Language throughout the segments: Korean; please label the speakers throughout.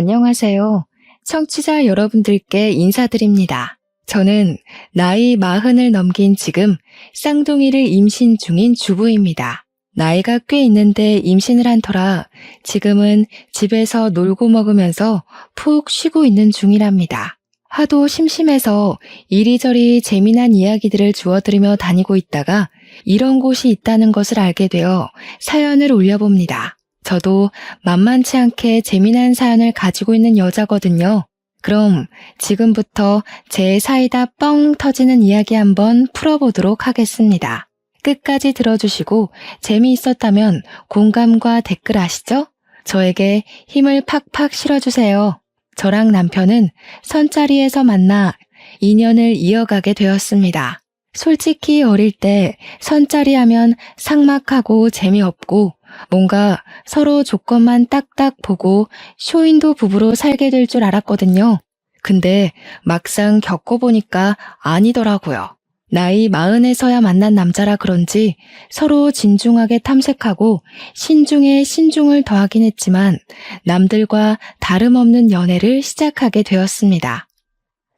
Speaker 1: 안녕하세요. 청취자 여러분들께 인사드립니다. 저는 나이 40을 넘긴 지금 쌍둥이를 임신 중인 주부입니다. 나이가 꽤 있는데 임신을 한 터라 지금은 집에서 놀고 먹으면서 푹 쉬고 있는 중이랍니다. 하도 심심해서 이리저리 재미난 이야기들을 주워들으며 다니고 있다가 이런 곳이 있다는 것을 알게 되어 사연을 올려봅니다. 저도 만만치 않게 재미난 사연을 가지고 있는 여자거든요. 그럼 지금부터 제 사이다 뻥 터지는 이야기 한번 풀어보도록 하겠습니다. 끝까지 들어주시고 재미있었다면 공감과 댓글 아시죠? 저에게 힘을 팍팍 실어주세요. 저랑 남편은 선자리에서 만나 인연을 이어가게 되었습니다. 솔직히 어릴 때 선자리 하면 삭막하고 재미없고 뭔가 서로 조건만 딱딱 보고 쇼윈도 부부로 살게 될 줄 알았거든요. 근데 막상 겪어보니까 아니더라고요. 나이 40에서야 만난 남자라 그런지 서로 진중하게 탐색하고 신중에 신중을 더하긴 했지만 남들과 다름없는 연애를 시작하게 되었습니다.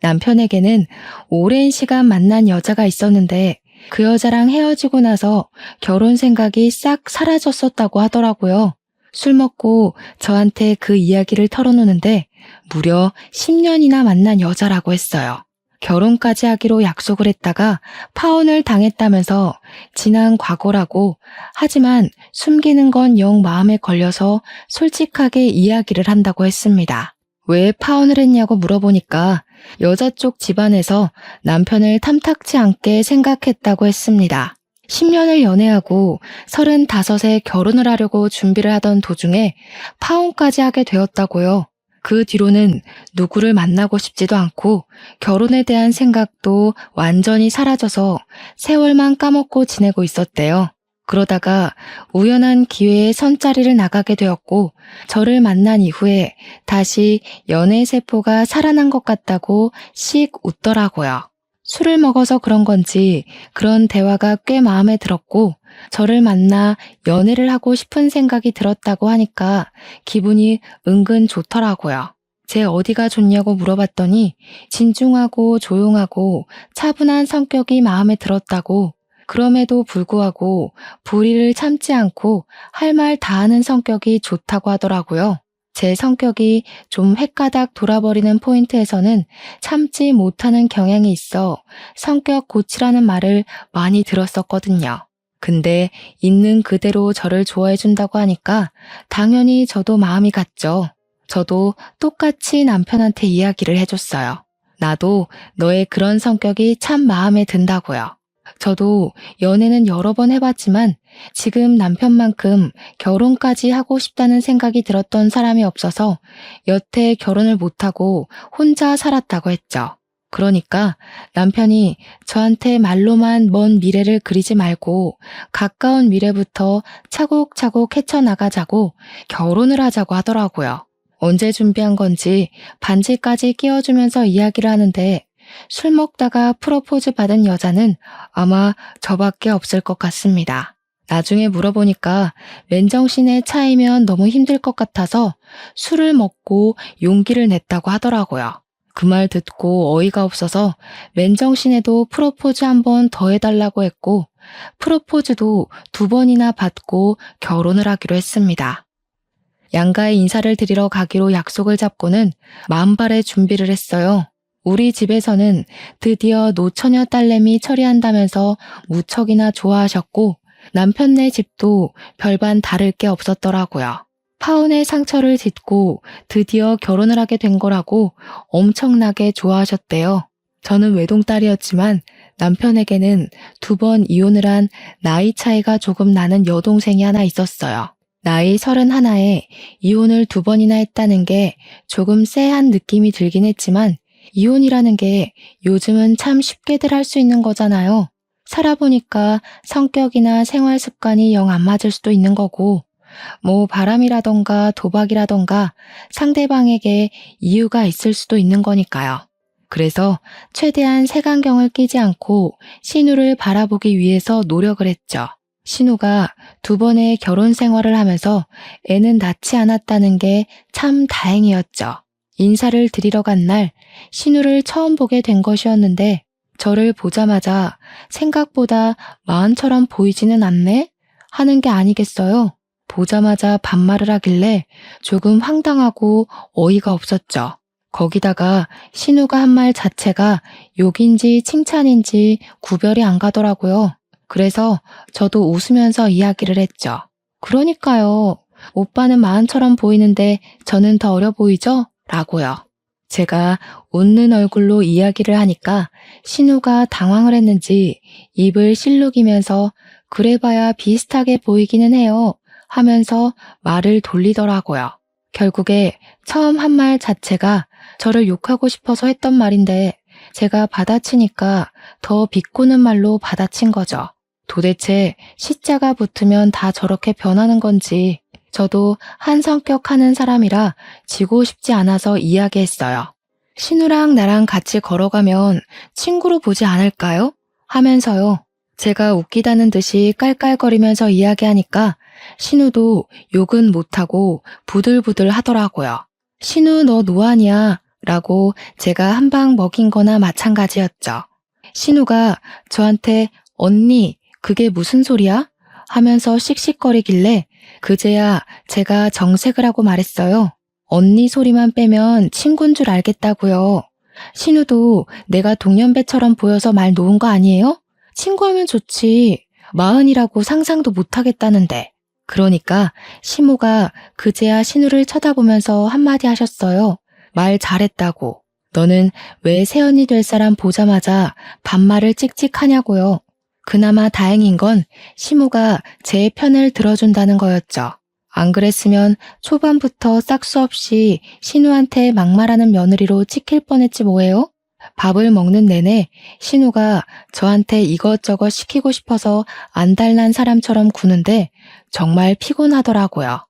Speaker 1: 남편에게는 오랜 시간 만난 여자가 있었는데 그 여자랑 헤어지고 나서 결혼 생각이 싹 사라졌었다고 하더라고요. 술 먹고 저한테 그 이야기를 털어놓는데 무려 10년이나 만난 여자라고 했어요. 결혼까지 하기로 약속을 했다가 파혼을 당했다면서 지난 과거라고 하지만 숨기는 건 영 마음에 걸려서 솔직하게 이야기를 한다고 했습니다. 왜 파혼을 했냐고 물어보니까 여자 쪽 집안에서 남편을 탐탁치 않게 생각했다고 했습니다. 10년을 연애하고 35에 결혼을 하려고 준비를 하던 도중에 파혼까지 하게 되었다고요. 그 뒤로는 누구를 만나고 싶지도 않고 결혼에 대한 생각도 완전히 사라져서 세월만 까먹고 지내고 있었대요. 그러다가 우연한 기회에 선자리를 나가게 되었고 저를 만난 이후에 다시 연애 세포가 살아난 것 같다고 씩 웃더라고요. 술을 먹어서 그런 건지 그런 대화가 꽤 마음에 들었고 저를 만나 연애를 하고 싶은 생각이 들었다고 하니까 기분이 은근 좋더라고요. 제 어디가 좋냐고 물어봤더니 진중하고 조용하고 차분한 성격이 마음에 들었다고 그럼에도 불구하고 불의를 참지 않고 할 말 다 하는 성격이 좋다고 하더라고요. 제 성격이 좀 헷가닥 돌아버리는 포인트에서는 참지 못하는 경향이 있어 성격 고치라는 말을 많이 들었었거든요. 근데 있는 그대로 저를 좋아해준다고 하니까 당연히 저도 마음이 갔죠. 저도 똑같이 남편한테 이야기를 해줬어요. 나도 너의 그런 성격이 참 마음에 든다고요. 저도 연애는 여러 번 해봤지만 지금 남편만큼 결혼까지 하고 싶다는 생각이 들었던 사람이 없어서 여태 결혼을 못하고 혼자 살았다고 했죠. 그러니까 남편이 저한테 말로만 먼 미래를 그리지 말고 가까운 미래부터 차곡차곡 헤쳐나가자고 결혼을 하자고 하더라고요. 언제 준비한 건지 반지까지 끼워주면서 이야기를 하는데 술 먹다가 프로포즈 받은 여자는 아마 저밖에 없을 것 같습니다. 나중에 물어보니까 맨정신에 차이면 너무 힘들 것 같아서 술을 먹고 용기를 냈다고 하더라고요. 그 말 듣고 어이가 없어서 맨정신에도 프로포즈 한 번 더 해달라고 했고 프로포즈도 2번이나 받고 결혼을 하기로 했습니다. 양가에 인사를 드리러 가기로 약속을 잡고는 만발의 준비를 했어요. 우리 집에서는 드디어 노처녀 딸내미 처리한다면서 무척이나 좋아하셨고 남편네 집도 별반 다를 게 없었더라고요. 파혼의 상처를 딛고 드디어 결혼을 하게 된 거라고 엄청나게 좋아하셨대요. 저는 외동딸이었지만 남편에게는 2번 이혼을 한 나이 차이가 조금 나는 여동생이 하나 있었어요. 나이 31에 이혼을 2번이나 했다는 게 조금 쎄한 느낌이 들긴 했지만 이혼이라는 게 요즘은 참 쉽게들 할 수 있는 거잖아요. 살아보니까 성격이나 생활 습관이 영 안 맞을 수도 있는 거고 뭐 바람이라던가 도박이라던가 상대방에게 이유가 있을 수도 있는 거니까요. 그래서 최대한 색안경을 끼지 않고 신우를 바라보기 위해서 노력을 했죠. 신우가 2번의 결혼 생활을 하면서 애는 낳지 않았다는 게 참 다행이었죠. 인사를 드리러 간 날 신우를 처음 보게 된 것이었는데 저를 보자마자 생각보다 마흔처럼 보이지는 않네? 하는 게 아니겠어요? 보자마자 반말을 하길래 조금 황당하고 어이가 없었죠. 거기다가 신우가 한 말 자체가 욕인지 칭찬인지 구별이 안 가더라고요. 그래서 저도 웃으면서 이야기를 했죠. 그러니까요. 오빠는 마흔처럼 보이는데 저는 더 어려 보이죠? 라고요. 제가 웃는 얼굴로 이야기를 하니까 신우가 당황을 했는지 입을 실룩이면서 그래봐야 비슷하게 보이기는 해요 하면서 말을 돌리더라고요. 결국에 처음 한 말 자체가 저를 욕하고 싶어서 했던 말인데 제가 받아치니까 더 비꼬는 말로 받아친 거죠. 도대체 시자가 붙으면 다 저렇게 변하는 건지 저도 한 성격 하는 사람이라 지고 싶지 않아서 이야기했어요. 신우랑 나랑 같이 걸어가면 친구로 보지 않을까요? 하면서요. 제가 웃기다는 듯이 깔깔거리면서 이야기하니까 신우도 욕은 못하고 부들부들 하더라고요. 신우 너 노안이야 라고 제가 한 방 먹인 거나 마찬가지였죠. 신우가 저한테 언니 그게 무슨 소리야? 하면서 씩씩거리길래 그제야 제가 정색을 하고 말했어요. 언니 소리만 빼면 친구인 줄 알겠다고요. 신우도 내가 동년배처럼 보여서 말 놓은 거 아니에요? 친구하면 좋지. 마흔이라고 상상도 못하겠다는데. 그러니까 시모가 그제야 신우를 쳐다보면서 한마디 하셨어요. 말 잘했다고. 너는 왜 새언니 될 사람 보자마자 반말을 찍찍하냐고요. 그나마 다행인 건 시모가 제 편을 들어준다는 거였죠. 안 그랬으면 초반부터 싹수 없이 신우한테 막말하는 며느리로 찍힐 뻔했지 뭐예요? 밥을 먹는 내내 신우가 저한테 이것저것 시키고 싶어서 안달난 사람처럼 구는데 정말 피곤하더라고요.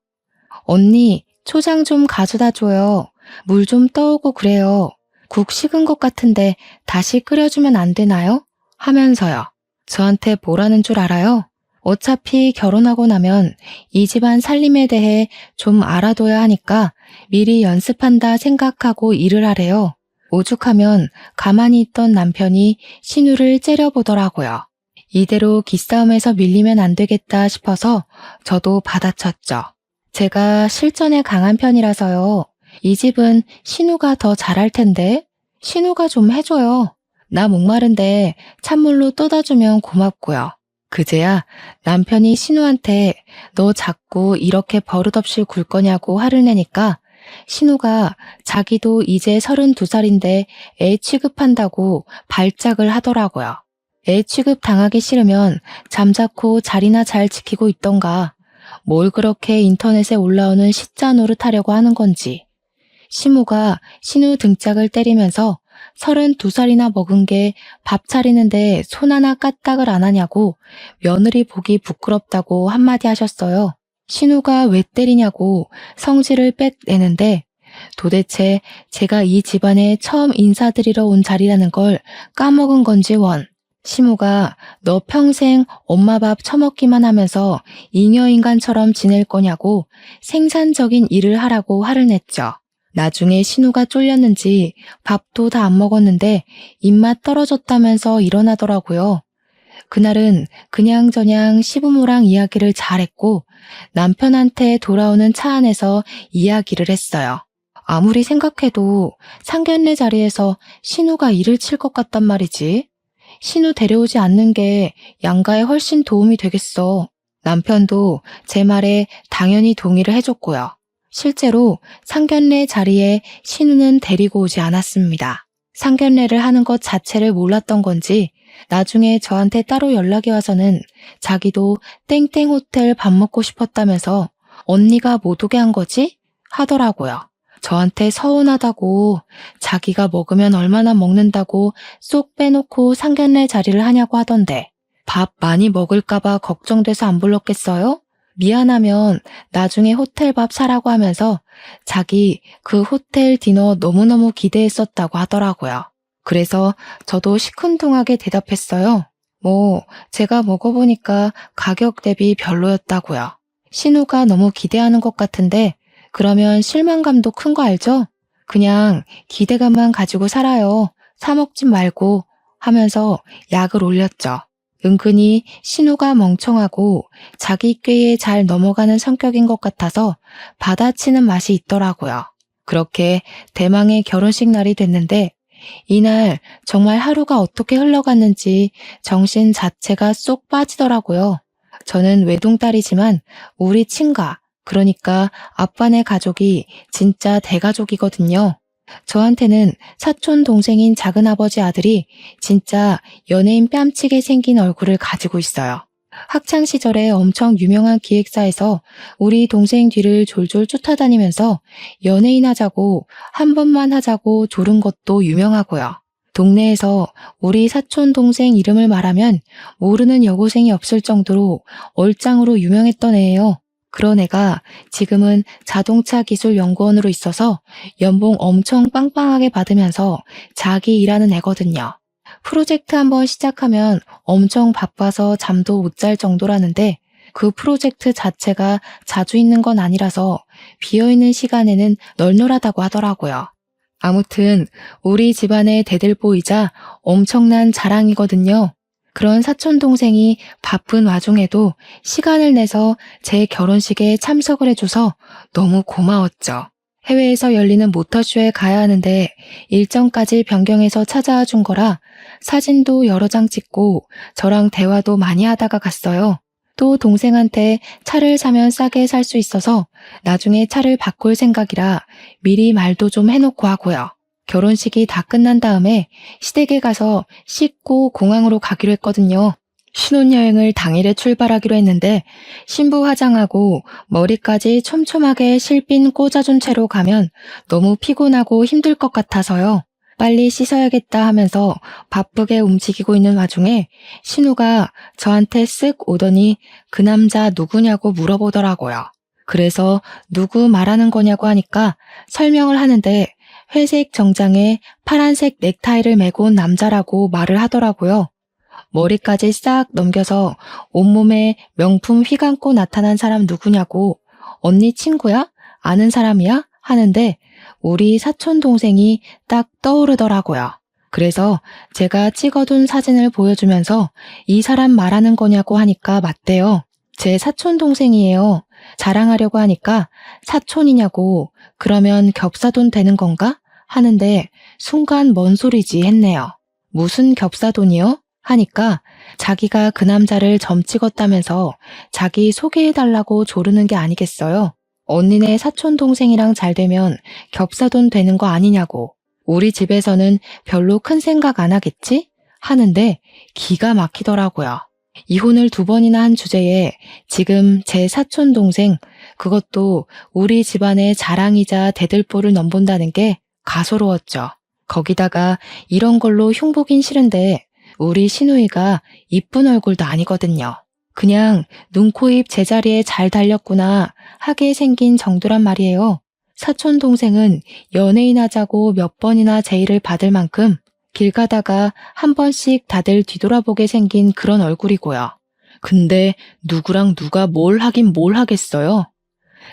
Speaker 1: 언니, 초장 좀 가져다 줘요. 물 좀 떠오고 그래요. 국 식은 것 같은데 다시 끓여주면 안 되나요? 하면서요. 저한테 뭐라는 줄 알아요? 어차피 결혼하고 나면 이 집안 살림에 대해 좀 알아둬야 하니까 미리 연습한다 생각하고 일을 하래요. 오죽하면 가만히 있던 남편이 신우를 째려보더라고요. 이대로 기싸움에서 밀리면 안 되겠다 싶어서 저도 받아쳤죠. 제가 실전에 강한 편이라서요. 이 집은 신우가 더 잘할 텐데 신우가 좀 해줘요. 나 목마른데 찬물로 떠다주면 고맙고요. 그제야 남편이 신우한테 너 자꾸 이렇게 버릇없이 굴 거냐고 화를 내니까 신우가 자기도 이제 32살인데 애 취급한다고 발작을 하더라고요. 애 취급 당하기 싫으면 잠자코 자리나 잘 지키고 있던가 뭘 그렇게 인터넷에 올라오는 시자 노릇하려고 하는 건지. 시모가 신우 등짝을 때리면서 32살이나 먹은 게 밥 차리는데 손 하나 까딱을 안 하냐고 며느리 보기 부끄럽다고 한마디 하셨어요. 신우가 왜 때리냐고 성질을 뺏내는데 도대체 제가 이 집안에 처음 인사드리러 온 자리라는 걸 까먹은 건지 원. 시모가 너 평생 엄마 밥 처먹기만 하면서 잉여인간처럼 지낼 거냐고 생산적인 일을 하라고 화를 냈죠. 나중에 신우가 쫄렸는지 밥도 다 안 먹었는데 입맛 떨어졌다면서 일어나더라고요. 그날은 그냥저냥 시부모랑 이야기를 잘했고 남편한테 돌아오는 차 안에서 이야기를 했어요. 아무리 생각해도 상견례 자리에서 신우가 일을 칠 것 같단 말이지. 신우 데려오지 않는 게 양가에 훨씬 도움이 되겠어. 남편도 제 말에 당연히 동의를 해줬고요. 실제로 상견례 자리에 신우는 데리고 오지 않았습니다. 상견례를 하는 것 자체를 몰랐던 건지 나중에 저한테 따로 연락이 와서는 자기도 땡땡 호텔 밥 먹고 싶었다면서 언니가 못 오게 한 거지? 하더라고요. 저한테 서운하다고 자기가 먹으면 얼마나 먹는다고 쏙 빼놓고 상견례 자리를 하냐고 하던데 밥 많이 먹을까봐 걱정돼서 안 불렀겠어요? 미안하면 나중에 호텔 밥 사라고 하면서 자기 그 호텔 디너 너무너무 기대했었다고 하더라고요. 그래서 저도 시큰둥하게 대답했어요. 제가 먹어보니까 가격 대비 별로였다고요. 신우가 너무 기대하는 것 같은데 그러면 실망감도 큰 거 알죠? 그냥 기대감만 가지고 살아요. 사 먹진 말고 하면서 약을 올렸죠. 은근히 신우가 멍청하고 자기 꾀에 잘 넘어가는 성격인 것 같아서 받아치는 맛이 있더라고요. 그렇게 대망의 결혼식 날이 됐는데 이날 정말 하루가 어떻게 흘러갔는지 정신 자체가 쏙 빠지더라고요. 저는 외동딸이지만 우리 친가, 그러니까 아빠네 가족이 진짜 대가족이거든요. 저한테는 사촌 동생인 작은아버지 아들이 진짜 연예인 뺨치게 생긴 얼굴을 가지고 있어요. 학창 시절에 엄청 유명한 기획사에서 우리 동생 뒤를 졸졸 쫓아다니면서 연예인 하자고 한 번만 하자고 조른 것도 유명하고요. 동네에서 우리 사촌 동생 이름을 말하면 모르는 여고생이 없을 정도로 얼짱으로 유명했던 애예요. 그런 애가 지금은 자동차 기술 연구원으로 있어서 연봉 엄청 빵빵하게 받으면서 자기 일하는 애거든요. 프로젝트 한번 시작하면 엄청 바빠서 잠도 못 잘 정도라는데 그 프로젝트 자체가 자주 있는 건 아니라서 비어있는 시간에는 널널하다고 하더라고요. 아무튼 우리 집안의 대들보이자 엄청난 자랑이거든요. 그런 사촌 동생이 바쁜 와중에도 시간을 내서 제 결혼식에 참석을 해줘서 너무 고마웠죠. 해외에서 열리는 모터쇼에 가야 하는데 일정까지 변경해서 찾아와 준 거라 사진도 여러 장 찍고 저랑 대화도 많이 하다가 갔어요. 또 동생한테 차를 사면 싸게 살 수 있어서 나중에 차를 바꿀 생각이라 미리 말도 좀 해놓고 하고요. 결혼식이 다 끝난 다음에 시댁에 가서 씻고 공항으로 가기로 했거든요. 신혼여행을 당일에 출발하기로 했는데 신부 화장하고 머리까지 촘촘하게 실핀 꽂아준 채로 가면 너무 피곤하고 힘들 것 같아서요. 빨리 씻어야겠다 하면서 바쁘게 움직이고 있는 와중에 신우가 저한테 쓱 오더니 그 남자 누구냐고 물어보더라고요. 그래서 누구 말하는 거냐고 하니까 설명을 하는데 회색 정장에 파란색 넥타이를 메고 온 남자라고 말을 하더라고요. 머리까지 싹 넘겨서 온몸에 명품 휘감고 나타난 사람 누구냐고 언니 친구야? 아는 사람이야? 하는데 우리 사촌 동생이 딱 떠오르더라고요. 그래서 제가 찍어둔 사진을 보여주면서 이 사람 말하는 거냐고 하니까 맞대요. 제 사촌 동생이에요. 자랑하려고 하니까 사촌이냐고 그러면 겹사돈 되는 건가? 하는데 순간 뭔 소리지 했네요. 무슨 겹사돈이요? 하니까 자기가 그 남자를 점 찍었다면서 자기 소개해달라고 조르는 게 아니겠어요? 언니네 사촌 동생이랑 잘 되면 겹사돈 되는 거 아니냐고. 우리 집에서는 별로 큰 생각 안 하겠지? 하는데 기가 막히더라고요. 이혼을 2번이나 한 주제에 지금 제 사촌 동생, 그것도 우리 집안의 자랑이자 대들보를 넘본다는 게 가소로웠죠. 거기다가 이런 걸로 흉보긴 싫은데 우리 시누이가 이쁜 얼굴도 아니거든요. 그냥 눈, 코, 입 제자리에 잘 달렸구나 하게 생긴 정도란 말이에요. 사촌 동생은 연예인 하자고 몇 번이나 제의를 받을 만큼 길 가다가 한 번씩 다들 뒤돌아보게 생긴 그런 얼굴이고요. 근데 누구랑 누가 뭘 하긴 뭘 하겠어요.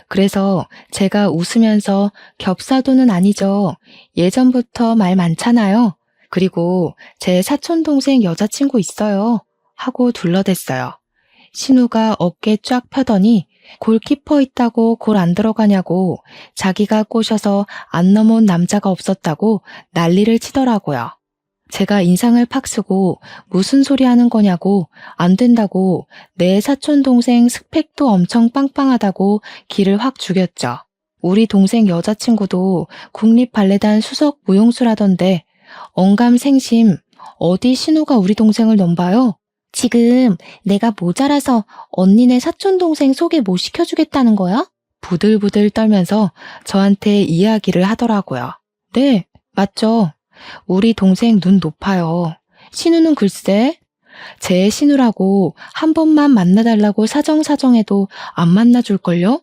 Speaker 1: 그래서 제가 웃으면서 겹사도는 아니죠. 예전부터 말 많잖아요. 그리고 제 사촌 동생 여자친구 있어요. 하고 둘러댔어요. 신우가 어깨 쫙 펴더니 골키퍼 있다고 골 안 들어가냐고 자기가 꼬셔서 안 넘어온 남자가 없었다고 난리를 치더라고요. 제가 인상을 팍 쓰고 무슨 소리 하는 거냐고 안 된다고 내 사촌 동생 스펙도 엄청 빵빵하다고 기를 확 죽였죠. 우리 동생 여자친구도 국립발레단 수석 무용수라던데 언감생심 어디 신우가 우리 동생을 넘봐요? 지금 내가 모자라서 언니네 사촌 동생 소개 못 시켜주겠다는 거야? 부들부들 떨면서 저한테 이야기를 하더라고요. 네, 맞죠. 우리 동생 눈 높아요. 신우는 글쎄, 제 신우라고 한 번만 만나달라고 사정사정해도 안 만나줄걸요?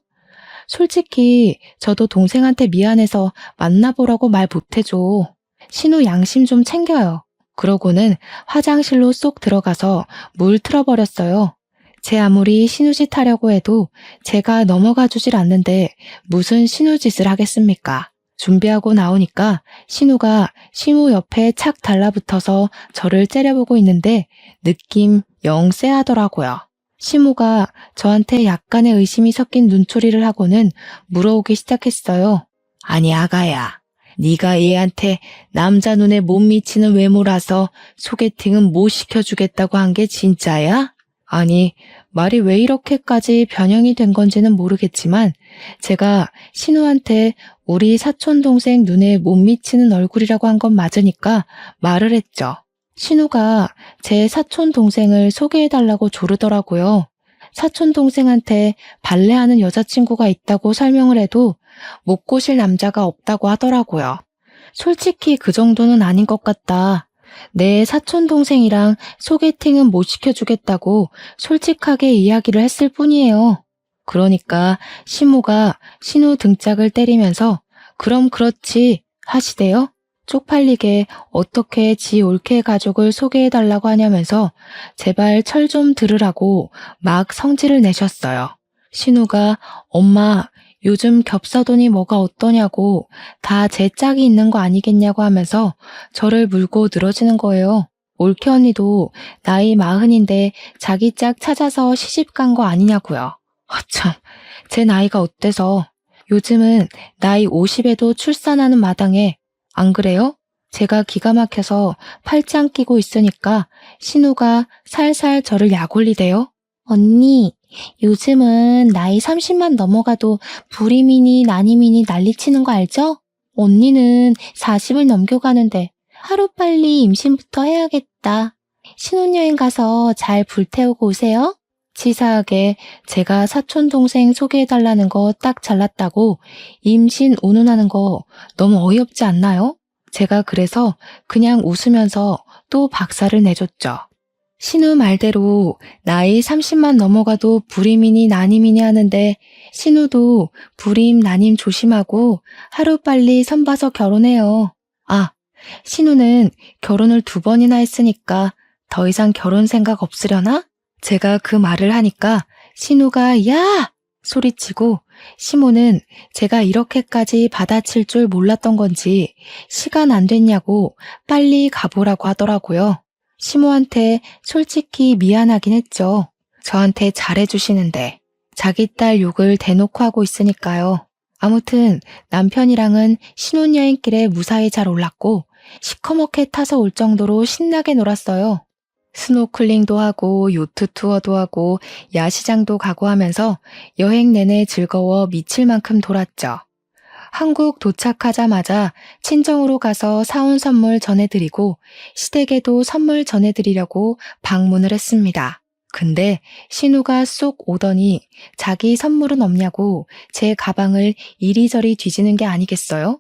Speaker 1: 솔직히 저도 동생한테 미안해서 만나보라고 말 못해줘. 신우 양심 좀 챙겨요. 그러고는 화장실로 쏙 들어가서 물 틀어버렸어요. 제 아무리 신우짓 하려고 해도 제가 넘어가 주질 않는데 무슨 신우짓을 하겠습니까? 준비하고 나오니까 신우가 시무 옆에 착 달라붙어서 저를 째려보고 있는데 느낌 영 쎄하더라고요. 시무가 저한테 약간의 의심이 섞인 눈초리를 하고는 물어오기 시작했어요. 아니 아가야, 네가 얘한테 남자 눈에 못 미치는 외모라서 소개팅은 못 시켜주겠다고 한 게 진짜야? 아니, 말이 왜 이렇게까지 변형이 된 건지는 모르겠지만 제가 신우한테 우리 사촌동생 눈에 못 미치는 얼굴이라고 한 건 맞으니까 말을 했죠. 신우가 제 사촌동생을 소개해달라고 조르더라고요. 사촌동생한테 발레하는 여자친구가 있다고 설명을 해도 못 꼬실 남자가 없다고 하더라고요. 솔직히 그 정도는 아닌 것 같다. 내 사촌동생이랑 소개팅은 못 시켜주겠다고 솔직하게 이야기를 했을 뿐이에요. 그러니까 시모가 신우 등짝을 때리면서 그럼 그렇지 하시대요. 쪽팔리게 어떻게 지 올케 가족을 소개해달라고 하냐면서 제발 철 좀 들으라고 막 성질을 내셨어요. 신우가 엄마 요즘 겹사돈이 뭐가 어떠냐고 다 제 짝이 있는 거 아니겠냐고 하면서 저를 물고 늘어지는 거예요. 올케 언니도 나이 40인데 자기 짝 찾아서 시집 간 거 아니냐고요. 참, 제 나이가 어때서 요즘은 나이 50에도 출산하는 마당에 안 그래요? 제가 기가 막혀서 팔짱 끼고 있으니까 신우가 살살 저를 약올리대요. 언니, 요즘은 나이 30만 넘어가도 불임이니 난임이니 난리치는 거 알죠? 언니는 40을 넘겨가는데 하루빨리 임신부터 해야겠다. 신혼여행 가서 잘 불태우고 오세요. 치사하게 제가 사촌동생 소개해달라는 거 딱 잘났다고 임신 운운하는 거 너무 어이없지 않나요? 제가 그래서 그냥 웃으면서 또 박살을 내줬죠. 신우 말대로 나이 30만 넘어가도 불임이니 난임이니 하는데 신우도 불임 난임 조심하고 하루빨리 선봐서 결혼해요. 아, 신우는 결혼을 2번이나 했으니까 더 이상 결혼 생각 없으려나? 제가 그 말을 하니까 신우가 야! 소리치고 시모는 제가 이렇게까지 받아칠 줄 몰랐던 건지 시간 안 됐냐고 빨리 가보라고 하더라고요. 시모한테 솔직히 미안하긴 했죠. 저한테 잘해주시는데 자기 딸 욕을 대놓고 하고 있으니까요. 아무튼 남편이랑은 신혼여행길에 무사히 잘 올랐고 시커멓게 타서 올 정도로 신나게 놀았어요. 스노클링도 하고 요트 투어도 하고 야시장도 가고 하면서 여행 내내 즐거워 미칠 만큼 돌았죠. 한국 도착하자마자 친정으로 가서 사온 선물 전해드리고 시댁에도 선물 전해드리려고 방문을 했습니다. 근데 신우가 쏙 오더니 자기 선물은 없냐고 제 가방을 이리저리 뒤지는 게 아니겠어요?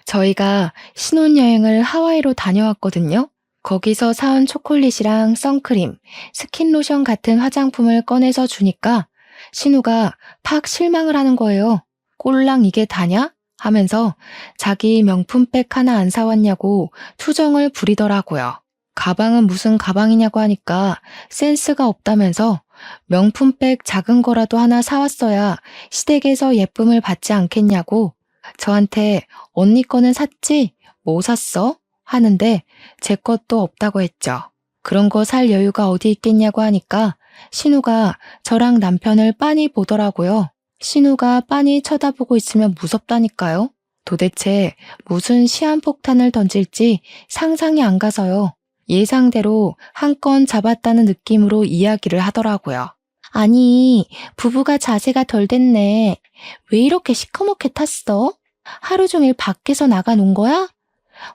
Speaker 1: 저희가 신혼여행을 하와이로 다녀왔거든요. 거기서 사온 초콜릿이랑 선크림, 스킨로션 같은 화장품을 꺼내서 주니까 신우가 팍 실망을 하는 거예요. 꼴랑 이게 다냐? 하면서 자기 명품백 하나 안 사왔냐고 투정을 부리더라고요. 가방은 무슨 가방이냐고 하니까 센스가 없다면서 명품백 작은 거라도 하나 사왔어야 시댁에서 예쁨을 받지 않겠냐고 저한테 언니 거는 샀지? 뭐 샀어? 하는데 제 것도 없다고 했죠. 그런 거 살 여유가 어디 있겠냐고 하니까 신우가 저랑 남편을 빤히 보더라고요. 신우가 빤히 쳐다보고 있으면 무섭다니까요. 도대체 무슨 시한폭탄을 던질지 상상이 안 가서요. 예상대로 한 건 잡았다는 느낌으로 이야기를 하더라고요. 아니, 부부가 자세가 덜 됐네. 왜 이렇게 시커멓게 탔어? 하루 종일 밖에서 나가 논 거야?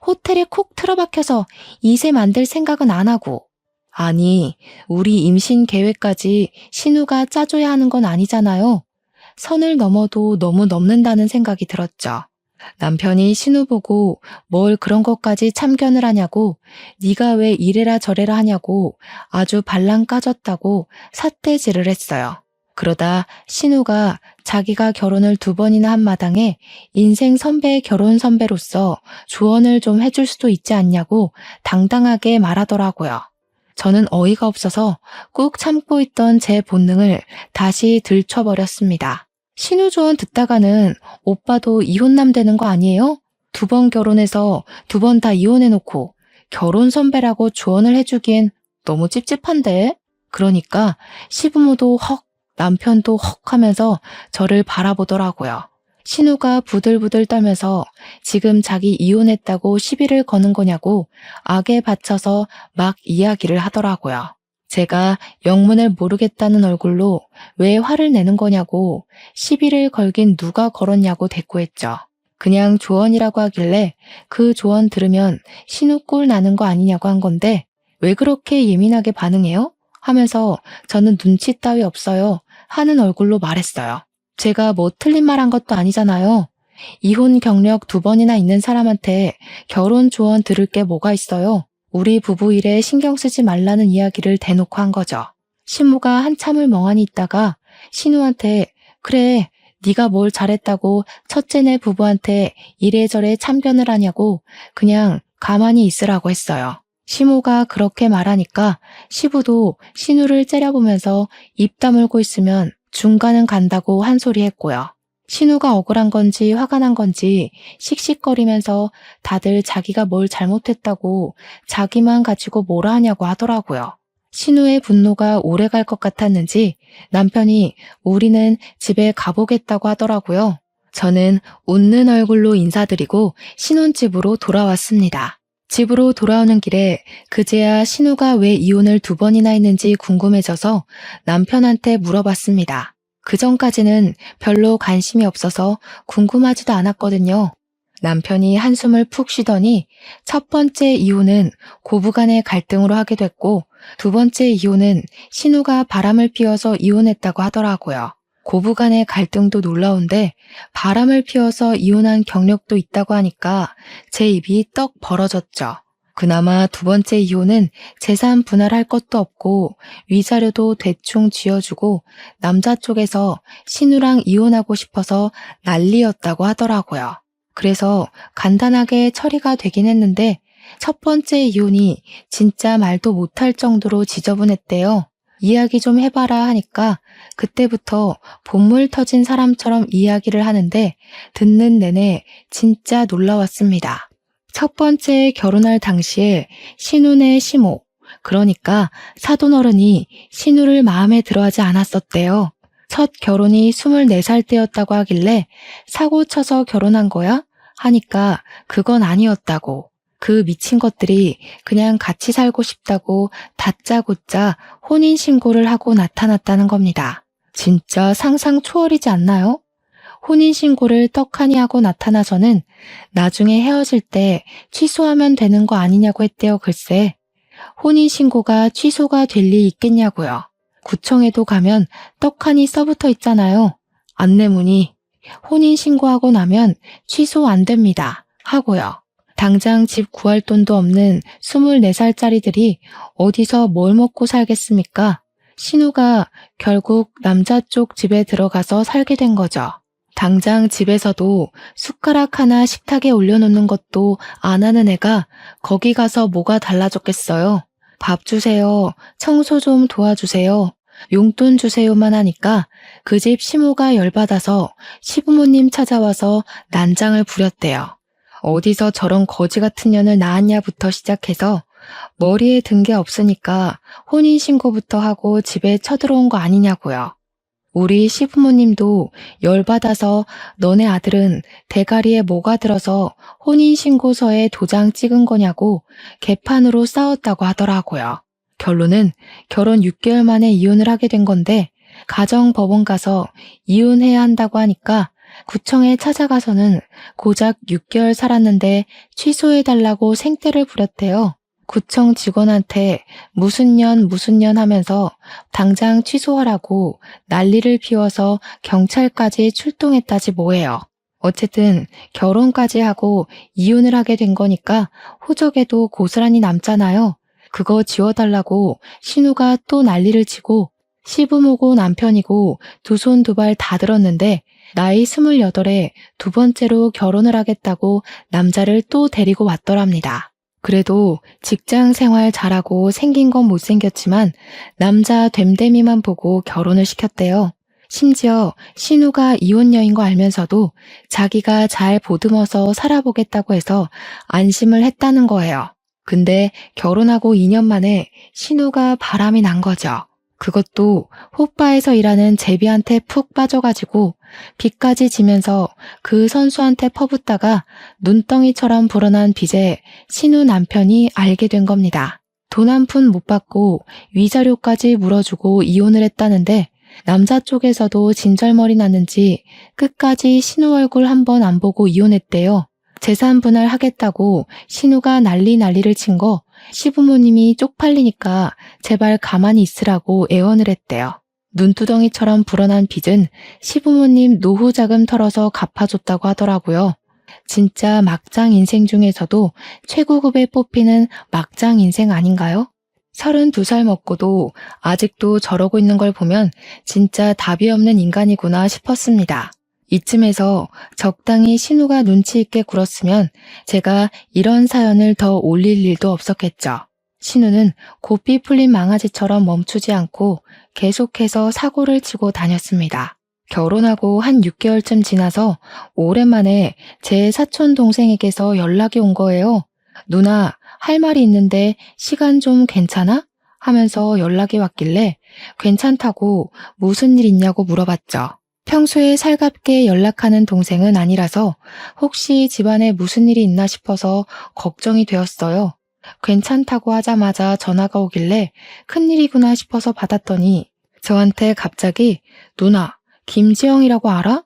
Speaker 1: 호텔에 콕 틀어박혀서 이세 만들 생각은 안 하고. 아니, 우리 임신 계획까지 신우가 짜줘야 하는 건 아니잖아요. 선을 넘어도 너무 넘는다는 생각이 들었죠. 남편이 신우 보고 뭘 그런 것까지 참견을 하냐고 네가 왜 이래라 저래라 하냐고 아주 발랑 까졌다고 삿대질을 했어요. 그러다 신우가 자기가 결혼을 2번이나 한 마당에 인생 선배의 결혼 선배로서 조언을 좀 해줄 수도 있지 않냐고 당당하게 말하더라고요. 저는 어이가 없어서 꾹 참고 있던 제 본능을 다시 들춰버렸습니다. 신우 조언 듣다가는 오빠도 이혼남 되는 거 아니에요? 2번 결혼해서 2번 다 이혼해놓고 결혼 선배라고 조언을 해주기엔 너무 찝찝한데? 그러니까 시부모도 헉, 남편도 헉 하면서 저를 바라보더라고요. 신우가 부들부들 떨면서 지금 자기 이혼했다고 시비를 거는 거냐고 악에 받쳐서 막 이야기를 하더라고요. 제가 영문을 모르겠다는 얼굴로 왜 화를 내는 거냐고 시비를 걸긴 누가 걸었냐고 대꾸했죠. 그냥 조언이라고 하길래 그 조언 들으면 신우 꼴 나는 거 아니냐고 한 건데 왜 그렇게 예민하게 반응해요? 하면서 저는 눈치 따위 없어요 하는 얼굴로 말했어요. 제가 뭐 틀린 말 한 것도 아니잖아요. 이혼 경력 2번이나 있는 사람한테 결혼 조언 들을 게 뭐가 있어요. 우리 부부 일에 신경 쓰지 말라는 이야기를 대놓고 한 거죠. 신부가 한참을 멍하니 있다가 신우한테 그래 네가 뭘 잘했다고 첫째네 부부한테 이래저래 참견을 하냐고 그냥 가만히 있으라고 했어요. 시모가 그렇게 말하니까 시부도 신우를 째려보면서 입 다물고 있으면 중간은 간다고 한 소리 했고요. 신우가 억울한 건지 화가 난 건지 씩씩거리면서 다들 자기가 뭘 잘못했다고 자기만 가지고 뭐라 하냐고 하더라고요. 신우의 분노가 오래 갈 것 같았는지 남편이 우리는 집에 가보겠다고 하더라고요. 저는 웃는 얼굴로 인사드리고 신혼집으로 돌아왔습니다. 집으로 돌아오는 길에 그제야 신우가 왜 이혼을 2번이나 했는지 궁금해져서 남편한테 물어봤습니다. 그전까지는 별로 관심이 없어서 궁금하지도 않았거든요. 남편이 한숨을 푹 쉬더니 첫 번째 이혼은 고부간의 갈등으로 하게 됐고 2번째 이혼은 신우가 바람을 피워서 이혼했다고 하더라고요. 고부간의 갈등도 놀라운데 바람을 피워서 이혼한 경력도 있다고 하니까 제 입이 떡 벌어졌죠. 그나마 2번째 이혼은 재산 분할할 것도 없고 위자료도 대충 쥐어주고 남자 쪽에서 신우랑 이혼하고 싶어서 난리였다고 하더라고요. 그래서 간단하게 처리가 되긴 했는데 첫 번째 이혼이 진짜 말도 못할 정도로 지저분했대요. 이야기 좀 해봐라 하니까 그때부터 본물 터진 사람처럼 이야기를 하는데 듣는 내내 진짜 놀라웠습니다. 첫 번째 결혼할 당시에 신우네 시모, 그러니까 사돈어른이 신우를 마음에 들어하지 않았었대요. 첫 결혼이 24살 때였다고 하길래 사고 쳐서 결혼한 거야? 하니까 그건 아니었다고. 그 미친 것들이 그냥 같이 살고 싶다고 다짜고짜 혼인신고를 하고 나타났다는 겁니다. 진짜 상상 초월이지 않나요? 혼인신고를 떡하니 하고 나타나서는 나중에 헤어질 때 취소하면 되는 거 아니냐고 했대요. 글쎄, 혼인신고가 취소가 될 리 있겠냐고요. 구청에도 가면 떡하니 써붙어 있잖아요. 안내문이 혼인신고하고 나면 취소 안 됩니다. 하고요. 당장 집 구할 돈도 없는 24살짜리들이 어디서 뭘 먹고 살겠습니까? 신우가 결국 남자 쪽 집에 들어가서 살게 된 거죠. 당장 집에서도 숟가락 하나 식탁에 올려놓는 것도 안 하는 애가 거기 가서 뭐가 달라졌겠어요. 밥 주세요. 청소 좀 도와주세요. 용돈 주세요만 하니까 그 집 시모가 열받아서 시부모님 찾아와서 난장을 부렸대요. 어디서 저런 거지 같은 년을 낳았냐부터 시작해서 머리에 든 게 없으니까 혼인신고부터 하고 집에 쳐들어온 거 아니냐고요. 우리 시부모님도 열받아서 너네 아들은 대가리에 뭐가 들어서 혼인신고서에 도장 찍은 거냐고 개판으로 싸웠다고 하더라고요. 결론은 결혼 6개월 만에 이혼을 하게 된 건데 가정법원 가서 이혼해야 한다고 하니까 구청에 찾아가서는 고작 6개월 살았는데 취소해달라고 생떼를 부렸대요. 구청 직원한테 무슨 년 하면서 당장 취소하라고 난리를 피워서 경찰까지 출동했다지 뭐예요. 어쨌든 결혼까지 하고 이혼을 하게 된 거니까 호적에도 고스란히 남잖아요. 그거 지워달라고 신우가 또 난리를 치고 시부모고 남편이고 두 손 두 발 다 들었는데 나이 28에 두 번째로 결혼을 하겠다고 남자를 또 데리고 왔더랍니다. 그래도 직장 생활 잘하고 생긴 건 못생겼지만 남자 됨됨이만 보고 결혼을 시켰대요. 심지어 신우가 이혼녀인 거 알면서도 자기가 잘 보듬어서 살아보겠다고 해서 안심을 했다는 거예요. 근데 결혼하고 2년 만에 신우가 바람이 난 거죠. 그것도 호빠에서 일하는 제비한테 푹 빠져가지고 빚까지 지면서 그 선수한테 퍼붓다가 눈덩이처럼 불어난 빚에 신우 남편이 알게 된 겁니다. 돈 한 푼 못 받고 위자료까지 물어주고 이혼을 했다는데 남자 쪽에서도 진절머리 났는지 끝까지 신우 얼굴 한 번 안 보고 이혼했대요. 재산 분할하겠다고 신우가 난리를 친 거 시부모님이 쪽팔리니까 제발 가만히 있으라고 애원을 했대요. 눈두덩이처럼 불어난 빚은 시부모님 노후 자금 털어서 갚아줬다고 하더라고요. 진짜 막장 인생 중에서도 최고급에 뽑히는 막장 인생 아닌가요? 32살 먹고도 아직도 저러고 있는 걸 보면 진짜 답이 없는 인간이구나 싶었습니다. 이쯤에서 적당히 신우가 눈치 있게 굴었으면 제가 이런 사연을 더 올릴 일도 없었겠죠. 신우는 고삐 풀린 망아지처럼 멈추지 않고 계속해서 사고를 치고 다녔습니다. 결혼하고 한 6개월쯤 지나서 오랜만에 제 사촌 동생에게서 연락이 온 거예요. 누나, 할 말이 있는데 시간 좀 괜찮아? 하면서 연락이 왔길래 괜찮다고 무슨 일 있냐고 물어봤죠. 평소에 살갑게 연락하는 동생은 아니라서 혹시 집안에 무슨 일이 있나 싶어서 걱정이 되었어요. 괜찮다고 하자마자 전화가 오길래 큰일이구나 싶어서 받았더니 저한테 갑자기 누나, 김지영이라고 알아?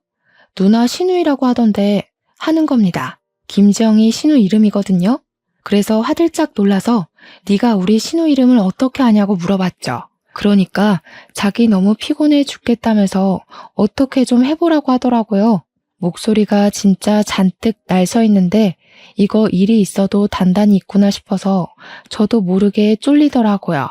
Speaker 1: 누나 신우이라고 하던데 하는 겁니다. 김지영이 신우 이름이거든요. 그래서 화들짝 놀라서 네가 우리 신우 이름을 어떻게 아냐고 물어봤죠. 그러니까 자기 너무 피곤해 죽겠다면서 어떻게 좀 해보라고 하더라고요. 목소리가 진짜 잔뜩 날서 있는데 이거 일이 있어도 단단히 있구나 싶어서 저도 모르게 쫄리더라고요.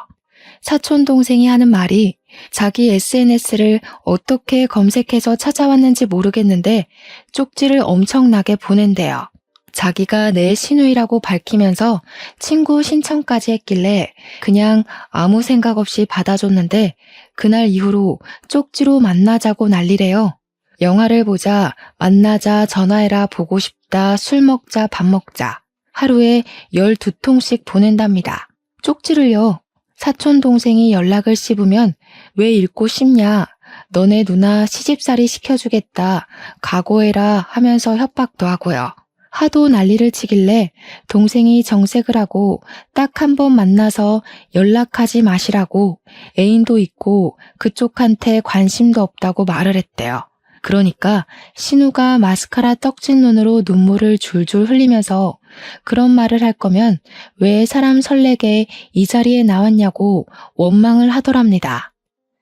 Speaker 1: 사촌 동생이 하는 말이 자기 SNS를 어떻게 검색해서 찾아왔는지 모르겠는데 쪽지를 엄청나게 보낸대요. 자기가 내 신우이라고 밝히면서 친구 신청까지 했길래 그냥 아무 생각 없이 받아줬는데 그날 이후로 쪽지로 만나자고 난리래요. 영화를 보자, 만나자, 전화해라, 보고 싶다, 술 먹자, 밥 먹자. 하루에 12통씩 보낸답니다. 쪽지를요. 사촌 동생이 연락을 씹으면 왜 읽고 싶냐, 너네 누나 시집살이 시켜주겠다, 각오해라 하면서 협박도 하고요. 하도 난리를 치길래 동생이 정색을 하고 딱 한 번 만나서 연락하지 마시라고 애인도 있고 그쪽한테 관심도 없다고 말을 했대요. 그러니까 신우가 마스카라 떡진 눈으로 눈물을 줄줄 흘리면서 그런 말을 할 거면 왜 사람 설레게 이 자리에 나왔냐고 원망을 하더랍니다.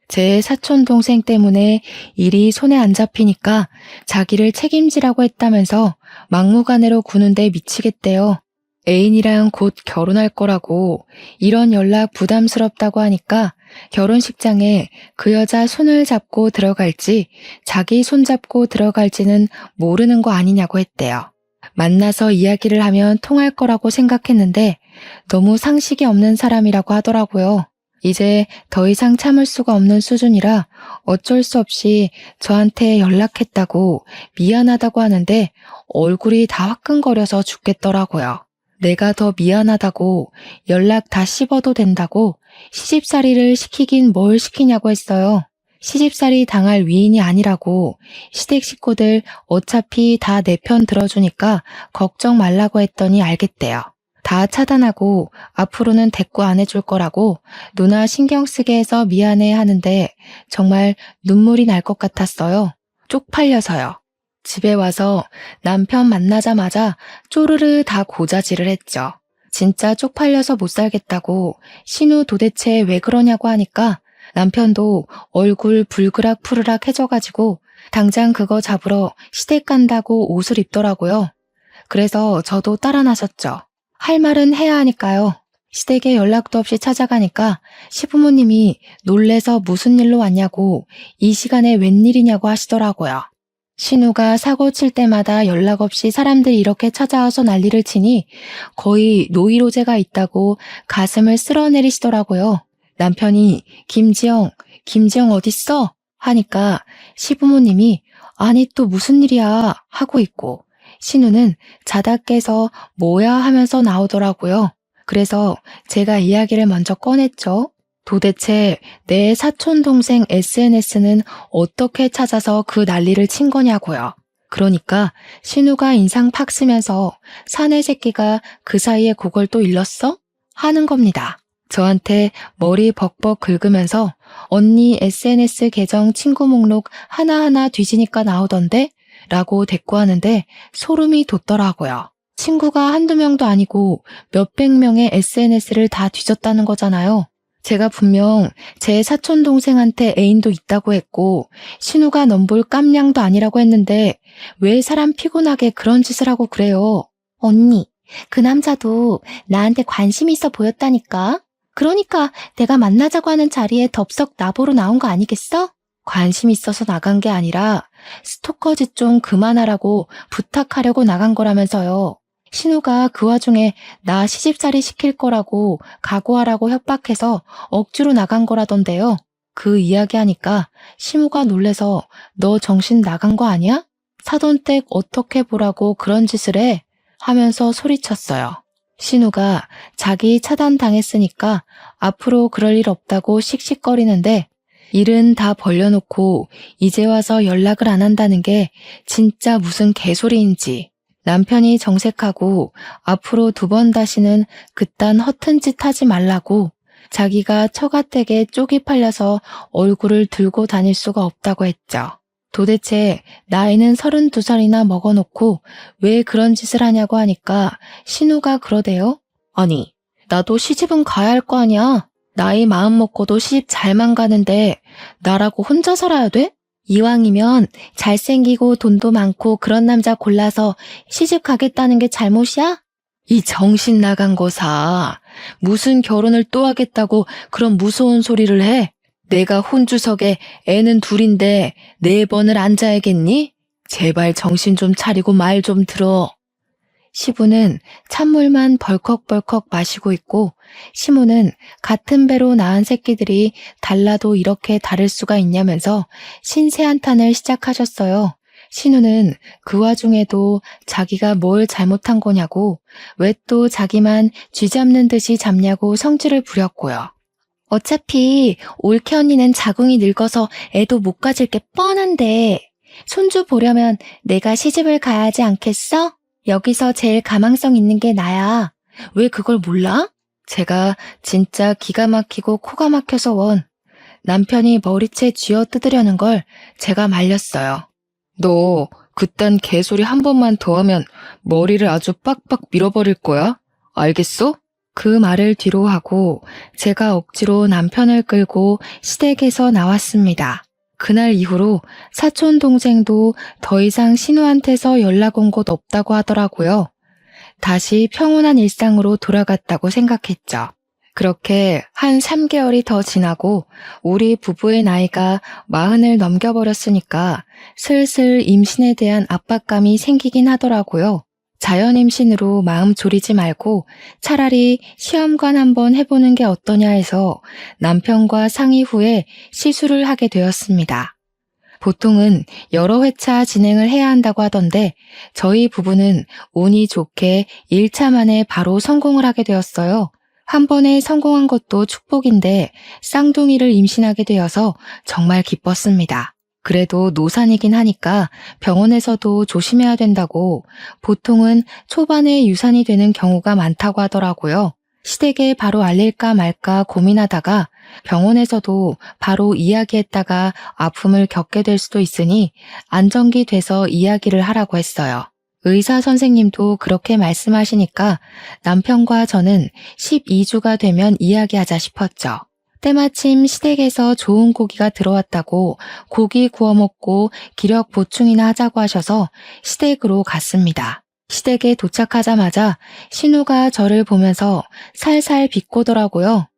Speaker 1: 제 사촌 동생 때문에 일이 손에 안 잡히니까 자기를 책임지라고 했다면서 막무가내로 구는데 미치겠대요. 애인이랑 곧 결혼할 거라고 이런 연락 부담스럽다고 하니까 결혼식장에 그 여자 손을 잡고 들어갈지 자기 손 잡고 들어갈지는 모르는 거 아니냐고 했대요. 만나서 이야기를 하면 통할 거라고 생각했는데 너무 상식이 없는 사람이라고 하더라고요. 이제 더 이상 참을 수가 없는 수준이라 어쩔 수 없이 저한테 연락했다고 미안하다고 하는데 얼굴이 다 화끈거려서 죽겠더라고요. 내가 더 미안하다고 연락 다 씹어도 된다고 시집살이를 시키긴 뭘 시키냐고 했어요. 시집살이 당할 위인이 아니라고 시댁 식구들 어차피 다 내 편 들어주니까 걱정 말라고 했더니 알겠대요. 다 차단하고 앞으로는 대꾸 안 해줄 거라고 누나 신경 쓰게 해서 미안해 하는데 정말 눈물이 날 것 같았어요. 쪽팔려서요. 집에 와서 남편 만나자마자 쪼르르 다 고자질을 했죠. 진짜 쪽팔려서 못 살겠다고 신우 도대체 왜 그러냐고 하니까 남편도 얼굴 불그락 푸르락 해져가지고 당장 그거 잡으러 시댁 간다고 옷을 입더라고요. 그래서 저도 따라 나섰죠. 할 말은 해야 하니까요. 시댁에 연락도 없이 찾아가니까 시부모님이 놀래서 무슨 일로 왔냐고 이 시간에 웬일이냐고 하시더라고요. 신우가 사고 칠 때마다 연락 없이 사람들이 이렇게 찾아와서 난리를 치니 거의 노이로제가 있다고 가슴을 쓸어내리시더라고요. 남편이 김지영 어딨어? 하니까 시부모님이 아니 또 무슨 일이야 하고 있고 신우는 자다 깨서 뭐야 하면서 나오더라고요. 그래서 제가 이야기를 먼저 꺼냈죠. 도대체 내 사촌 동생 SNS는 어떻게 찾아서 그 난리를 친 거냐고요. 그러니까 신우가 인상 팍 쓰면서 사내 새끼가 그 사이에 그걸 또 일렀어? 하는 겁니다. 저한테 머리 벅벅 긁으면서 언니 SNS 계정 친구 목록 하나하나 뒤지니까 나오던데? 라고 대꾸하는데 소름이 돋더라고요. 친구가 한두 명도 아니고 몇백 명의 SNS를 다 뒤졌다는 거잖아요. 제가 분명 제 사촌 동생한테 애인도 있다고 했고 신우가 넘볼 깜냥도 아니라고 했는데 왜 사람 피곤하게 그런 짓을 하고 그래요? 언니, 그 남자도 나한테 관심 있어 보였다니까? 그러니까 내가 만나자고 하는 자리에 덥석 나보러 나온 거 아니겠어? 관심 있어서 나간 게 아니라 스토커 짓 좀 그만하라고 부탁하려고 나간 거라면서요. 신우가 그 와중에 나 시집살이 시킬 거라고 각오하라고 협박해서 억지로 나간 거라던데요. 그 이야기하니까 시무가 놀래서 너 정신 나간 거 아니야? 사돈댁 어떻게 보라고 그런 짓을 해? 하면서 소리쳤어요. 신우가 자기 차단당했으니까 앞으로 그럴 일 없다고 씩씩거리는데 일은 다 벌려놓고 이제 와서 연락을 안 한다는 게 진짜 무슨 개소리인지 남편이 정색하고 앞으로 2번 다시는 그딴 허튼 짓 하지 말라고 자기가 처가댁에 쪽이 팔려서 얼굴을 들고 다닐 수가 없다고 했죠. 도대체 나이는 32살이나 먹어놓고 왜 그런 짓을 하냐고 하니까 신우가 그러대요. 아니, 나도 시집은 가야 할 거 아니야. 나이 마음 먹고도 시집 잘만 가는데 나라고 혼자 살아야 돼? 이왕이면 잘생기고 돈도 많고 그런 남자 골라서 시집 가겠다는 게 잘못이야? 이 정신 나간 거사. 무슨 결혼을 또 하겠다고 그런 무서운 소리를 해? 내가 혼주석에 애는 2인데 4번을 앉아야겠니? 제발 정신 좀 차리고 말 좀 들어. 시부는 찬물만 벌컥벌컥 마시고 있고 시모는 같은 배로 낳은 새끼들이 달라도 이렇게 다를 수가 있냐면서 신세한탄을 시작하셨어요. 신우는 그 와중에도 자기가 뭘 잘못한 거냐고 왜 또 자기만 쥐잡는 듯이 잡냐고 성질을 부렸고요. 어차피 올케 언니는 자궁이 늙어서 애도 못 가질 게 뻔한데 손주 보려면 내가 시집을 가야 하지 않겠어? 여기서 제일 가망성 있는 게 나야. 왜 그걸 몰라? 제가 진짜 기가 막히고 코가 막혀서 원. 남편이 머리채 쥐어 뜯으려는 걸 제가 말렸어요. 너 그딴 개소리 한 번만 더 하면 머리를 아주 빡빡 밀어버릴 거야. 알겠어? 그 말을 뒤로 하고 제가 억지로 남편을 끌고 시댁에서 나왔습니다. 그날 이후로 사촌 동생도 더 이상 신우한테서 연락 온 곳 없다고 하더라고요. 다시 평온한 일상으로 돌아갔다고 생각했죠. 그렇게 한 3개월이 더 지나고 우리 부부의 나이가 40을 넘겨버렸으니까 슬슬 임신에 대한 압박감이 생기긴 하더라고요. 자연 임신으로 마음 졸이지 말고 차라리 시험관 한번 해보는 게 어떠냐 해서 남편과 상의 후에 시술을 하게 되었습니다. 보통은 여러 회차 진행을 해야 한다고 하던데 저희 부부는 운이 좋게 1차 만에 바로 성공을 하게 되었어요. 한 번에 성공한 것도 축복인데 쌍둥이를 임신하게 되어서 정말 기뻤습니다. 그래도 노산이긴 하니까 병원에서도 조심해야 된다고 보통은 초반에 유산이 되는 경우가 많다고 하더라고요. 시댁에 바로 알릴까 말까 고민하다가 병원에서도 바로 이야기했다가 아픔을 겪게 될 수도 있으니 안정기 돼서 이야기를 하라고 했어요. 의사 선생님도 그렇게 말씀하시니까 남편과 저는 12주가 되면 이야기하자 싶었죠. 때마침 시댁에서 좋은 고기가 들어왔다고 고기 구워 먹고 기력 보충이나 하자고 하셔서 시댁으로 갔습니다. 시댁에 도착하자마자 신우가 저를 보면서 살살 비꼬더라고요.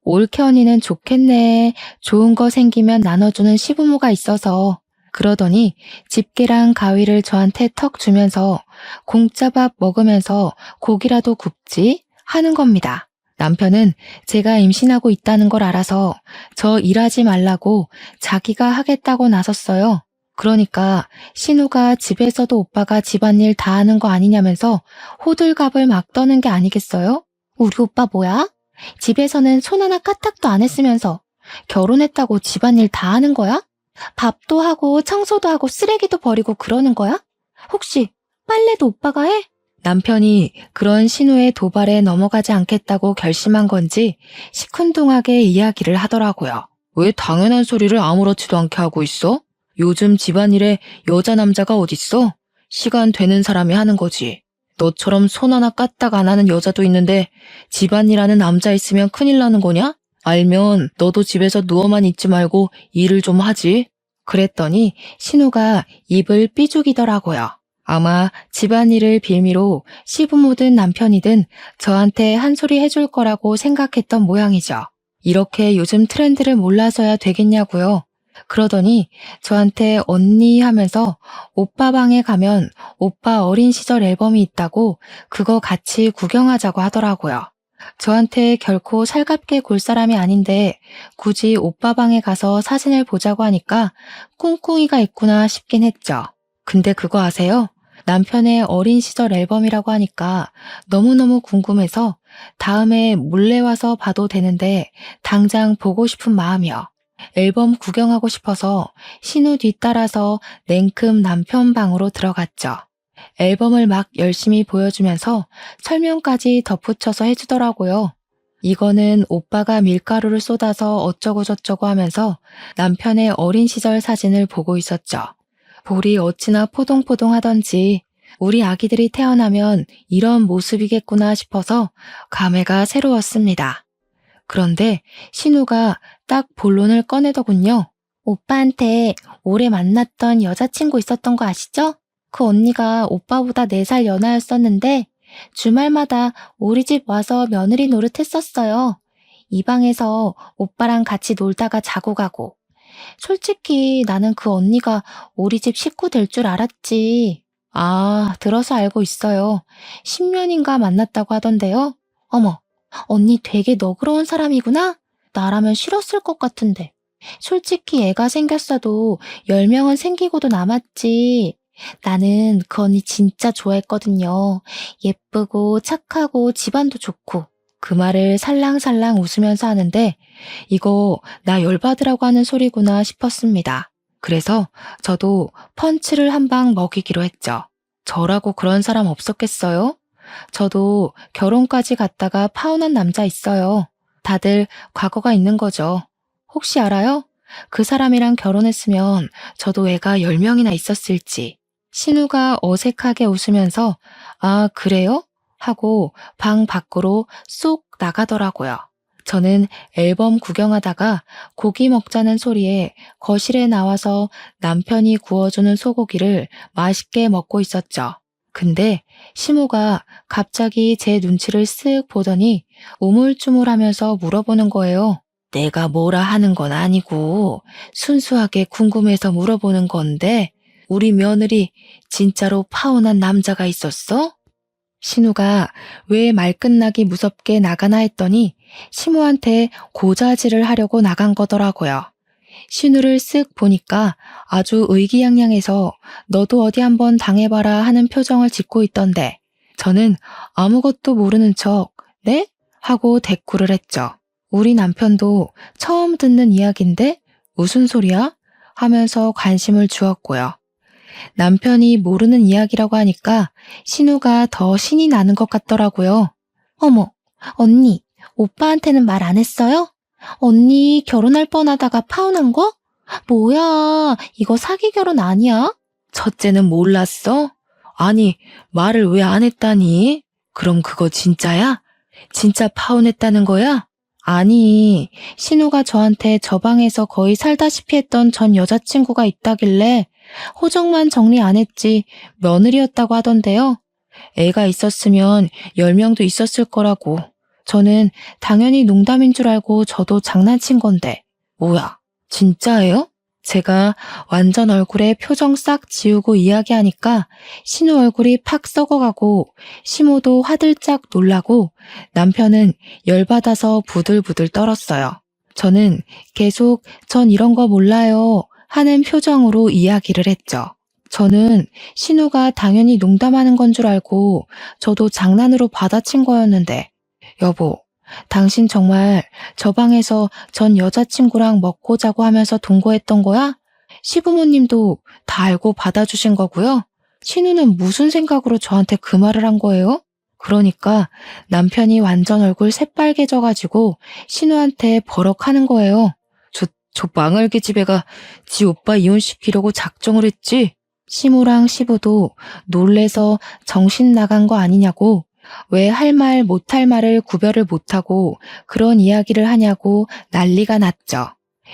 Speaker 1: 올케 언니는 좋겠네. 좋은 거 생기면 나눠주는 시부모가 있어서. 그러더니 집게랑 가위를 저한테 턱 주면서 공짜 밥 먹으면서 고기라도 굽지 하는 겁니다. 남편은 제가 임신하고 있다는 걸 알아서 저 일하지 말라고 자기가 하겠다고 나섰어요. 그러니까 신우가 집에서도 오빠가 집안일 다 하는 거 아니냐면서 호들갑을 막 떠는 게 아니겠어요? 우리 오빠 뭐야? 집에서는 손 하나 까딱도 안 했으면서 결혼했다고 집안일 다 하는 거야? 밥도 하고 청소도 하고 쓰레기도 버리고 그러는 거야? 혹시 빨래도 오빠가 해? 남편이 그런 신우의 도발에 넘어가지 않겠다고 결심한 건지 시큰둥하게 이야기를 하더라고요. 왜 당연한 소리를 아무렇지도 않게 하고 있어? 요즘 집안일에 여자 남자가 어딨어? 시간 되는 사람이 하는 거지. 너처럼 손 하나 까딱 안 하는 여자도 있는데 집안일 하는 남자 있으면 큰일 나는 거냐? 알면 너도 집에서 누워만 있지 말고 일을 좀 하지. 그랬더니 신우가 입을 삐죽이더라고요. 아마 집안일을 빌미로 시부모든 남편이든 저한테 한 소리 해줄 거라고 생각했던 모양이죠. 이렇게 요즘 트렌드를 몰라서야 되겠냐고요. 그러더니 저한테 언니 하면서 오빠 방에 가면 오빠 어린 시절 앨범이 있다고 그거 같이 구경하자고 하더라고요. 저한테 결코 살갑게 굴 사람이 아닌데 굳이 오빠 방에 가서 사진을 보자고 하니까 꿍꿍이가 있구나 싶긴 했죠. 근데 그거 아세요? 남편의 어린 시절 앨범이라고 하니까 너무너무 궁금해서 다음에 몰래 와서 봐도 되는데 당장 보고 싶은 마음이요. 앨범 구경하고 싶어서 신우 뒤따라서 냉큼 남편 방으로 들어갔죠. 앨범을 막 열심히 보여주면서 설명까지 덧붙여서 해주더라고요. 이거는 오빠가 밀가루를 쏟아서 어쩌고저쩌고 하면서 남편의 어린 시절 사진을 보고 있었죠. 볼이 어찌나 포동포동하던지 우리 아기들이 태어나면 이런 모습이겠구나 싶어서 감회가 새로웠습니다. 그런데 신우가 딱 본론을 꺼내더군요. 오빠한테 오래 만났던 여자친구 있었던 거 아시죠? 그 언니가 오빠보다 4살 연하였었는데 주말마다 우리 집 와서 며느리 노릇했었어요. 이 방에서 오빠랑 같이 놀다가 자고 가고. 솔직히 나는 그 언니가 우리 집 식구 될 줄 알았지. 아, 들어서 알고 있어요. 10년인가 만났다고 하던데요. 어머, 언니 되게 너그러운 사람이구나? 나라면 싫었을 것 같은데. 솔직히 애가 생겼어도 10명은 생기고도 남았지. 나는 그 언니 진짜 좋아했거든요. 예쁘고 착하고 집안도 좋고. 그 말을 살랑살랑 웃으면서 하는데 이거 나 열받으라고 하는 소리구나 싶었습니다. 그래서 저도 펀치를 한 방 먹이기로 했죠. 저라고 그런 사람 없었겠어요? 저도 결혼까지 갔다가 파혼한 남자 있어요. 다들 과거가 있는 거죠. 혹시 알아요? 그 사람이랑 결혼했으면 저도 애가 10명이나 있었을지. 신우가 어색하게 웃으면서 아, 그래요? 하고 방 밖으로 쏙 나가더라고요. 저는 앨범 구경하다가 고기 먹자는 소리에 거실에 나와서 남편이 구워주는 소고기를 맛있게 먹고 있었죠. 근데 시모가 갑자기 제 눈치를 쓱 보더니 우물쭈물하면서 물어보는 거예요. 내가 뭐라 하는 건 아니고 순수하게 궁금해서 물어보는 건데 우리 며느리 진짜로 파혼한 남자가 있었어? 신우가 왜 말 끝나기 무섭게 나가나 했더니 시모한테 고자질을 하려고 나간 거더라고요. 신우를 쓱 보니까 아주 의기양양해서 너도 어디 한번 당해봐라 하는 표정을 짓고 있던데 저는 아무것도 모르는 척 네? 하고 대꾸를 했죠. 우리 남편도 처음 듣는 이야기인데 무슨 소리야? 하면서 관심을 주었고요. 남편이 모르는 이야기라고 하니까 신우가 더 신이 나는 것 같더라고요. 어머, 언니, 오빠한테는 말 안 했어요? 언니 결혼할 뻔하다가 파혼한 거? 뭐야, 이거 사기 결혼 아니야? 첫째는 몰랐어? 아니, 말을 왜 안 했다니? 그럼 그거 진짜야? 진짜 파혼했다는 거야? 아니, 신우가 저한테 저 방에서 거의 살다시피 했던 전 여자친구가 있다길래 호적만 정리 안 했지 며느리였다고 하던데요. 애가 있었으면 10명도 있었을 거라고. 저는 당연히 농담인 줄 알고 저도 장난친 건데. 뭐야, 진짜예요? 제가 완전 얼굴에 표정 싹 지우고 이야기하니까 신우 얼굴이 팍 썩어가고 시모도 화들짝 놀라고 남편은 열받아서 부들부들 떨었어요. 저는 계속 전 이런 거 몰라요 하는 표정으로 이야기를 했죠. 저는 신우가 당연히 농담하는 건 줄 알고 저도 장난으로 받아친 거였는데 여보, 당신 정말 저 방에서 전 여자친구랑 먹고 자고 하면서 동거했던 거야? 시부모님도 다 알고 받아주신 거고요? 신우는 무슨 생각으로 저한테 그 말을 한 거예요? 그러니까 남편이 완전 얼굴 새빨개져가지고 신우한테 버럭하는 거예요. 저 망할개 집애가 지 오빠 이혼시키려고 작정을 했지? 시모랑 시부도 놀래서 정신 나간 거 아니냐고, 왜 할 말 못할 말을 구별을 못하고 그런 이야기를 하냐고 난리가 났죠.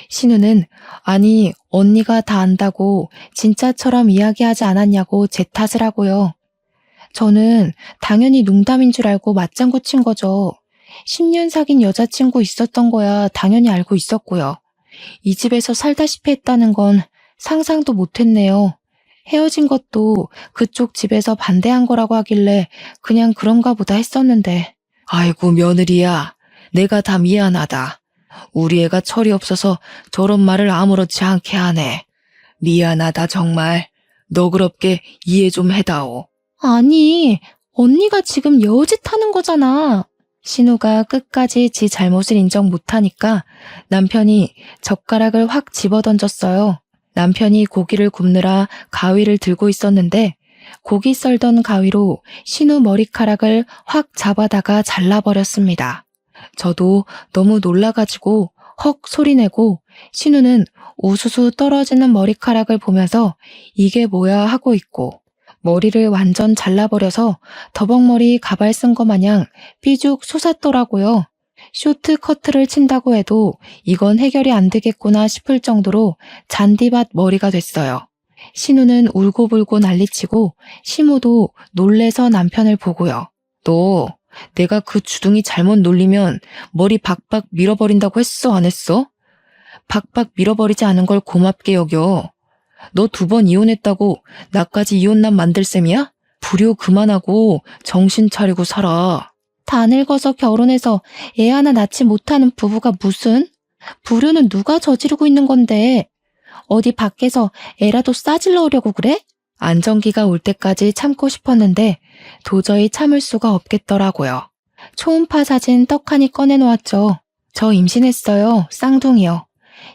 Speaker 1: 신우는 아니 언니가 다 안다고 진짜처럼 이야기하지 않았냐고 제 탓을 하고요. 저는 당연히 농담인 줄 알고 맞장구 친 거죠. 10년 사귄 여자친구 있었던 거야 당연히 알고 있었고요. 이 집에서 살다시피 했다는 건 상상도 못했네요. 헤어진 것도 그쪽 집에서 반대한 거라고 하길래 그냥 그런가 보다 했었는데. 아이고 며느리야, 내가 다 미안하다. 우리 애가 철이 없어서 저런 말을 아무렇지 않게 하네. 미안하다 정말. 너그럽게 이해 좀 해다오. 아니, 언니가 지금 여우짓하는 거잖아. 신우가 끝까지 지 잘못을 인정 못하니까 남편이 젓가락을 확 집어던졌어요. 남편이 고기를 굽느라 가위를 들고 있었는데 고기 썰던 가위로 신우 머리카락을 확 잡아다가 잘라버렸습니다. 저도 너무 놀라가지고 헉 소리내고 신우는 우수수 떨어지는 머리카락을 보면서 이게 뭐야 하고 있고 머리를 완전 잘라버려서 더벅머리 가발 쓴 거 마냥 삐죽 솟았더라고요. 쇼트 커트를 친다고 해도 이건 해결이 안 되겠구나 싶을 정도로 잔디밭 머리가 됐어요. 신우는 울고불고 난리치고 시모도 놀래서 남편을 보고요. 너 내가 그 주둥이 잘못 놀리면 머리 박박 밀어버린다고 했어 안 했어? 박박 밀어버리지 않은 걸 고맙게 여겨. 너 2번 이혼했다고 나까지 이혼남 만들 셈이야? 불효 그만하고 정신 차리고 살아. 다 늙어서 결혼해서 애 하나 낳지 못하는 부부가 무슨? 불효는 누가 저지르고 있는 건데 어디 밖에서 애라도 싸질러오려고 그래? 안정기가 올 때까지 참고 싶었는데 도저히 참을 수가 없겠더라고요. 초음파 사진 떡하니 꺼내놓았죠. 저 임신했어요. 쌍둥이요.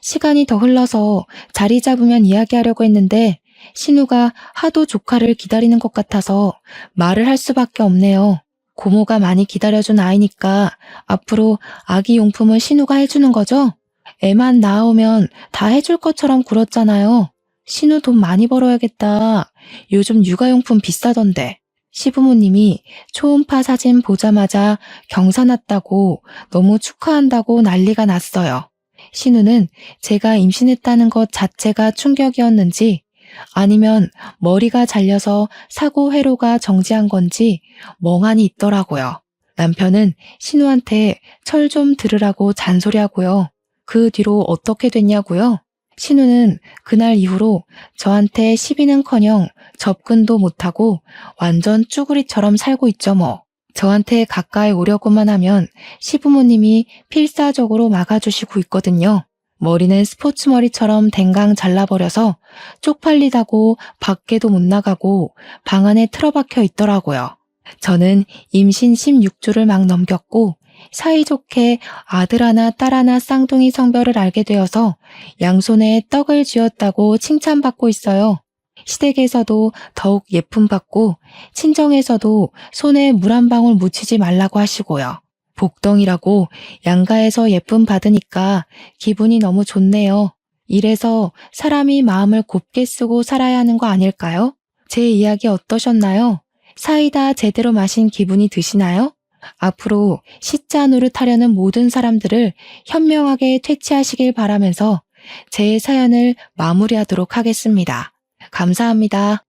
Speaker 1: 시간이 더 흘러서 자리 잡으면 이야기하려고 했는데 신우가 하도 조카를 기다리는 것 같아서 말을 할 수밖에 없네요. 고모가 많이 기다려준 아이니까 앞으로 아기 용품은 신우가 해주는 거죠? 애만 낳아오면 다 해줄 것처럼 굴었잖아요. 신우 돈 많이 벌어야겠다. 요즘 육아용품 비싸던데. 시부모님이 초음파 사진 보자마자 경사 났다고 너무 축하한다고 난리가 났어요. 신우는 제가 임신했다는 것 자체가 충격이었는지 아니면 머리가 잘려서 사고 회로가 정지한 건지 멍하니 있더라고요. 남편은 신우한테 철 좀 들으라고 잔소리하고요. 그 뒤로 어떻게 됐냐고요? 신우는 그날 이후로 저한테 시비는커녕 접근도 못하고 완전 쭈구리처럼 살고 있죠 뭐. 저한테 가까이 오려고만 하면 시부모님이 필사적으로 막아주시고 있거든요. 머리는 스포츠 머리처럼 댕강 잘라버려서 쪽팔리다고 밖에도 못 나가고 방 안에 틀어박혀 있더라고요. 저는 임신 16주를 막 넘겼고 사이좋게 아들 하나 딸 하나 쌍둥이 성별을 알게 되어서 양손에 떡을 쥐었다고 칭찬받고 있어요. 시댁에서도 더욱 예쁨 받고 친정에서도 손에 물 한 방울 묻히지 말라고 하시고요. 복덩이라고 양가에서 예쁨 받으니까 기분이 너무 좋네요. 이래서 사람이 마음을 곱게 쓰고 살아야 하는 거 아닐까요? 제 이야기 어떠셨나요? 사이다 제대로 마신 기분이 드시나요? 앞으로 시자 노릇하려는 모든 사람들을 현명하게 퇴치하시길 바라면서 제 사연을 마무리하도록 하겠습니다. 감사합니다.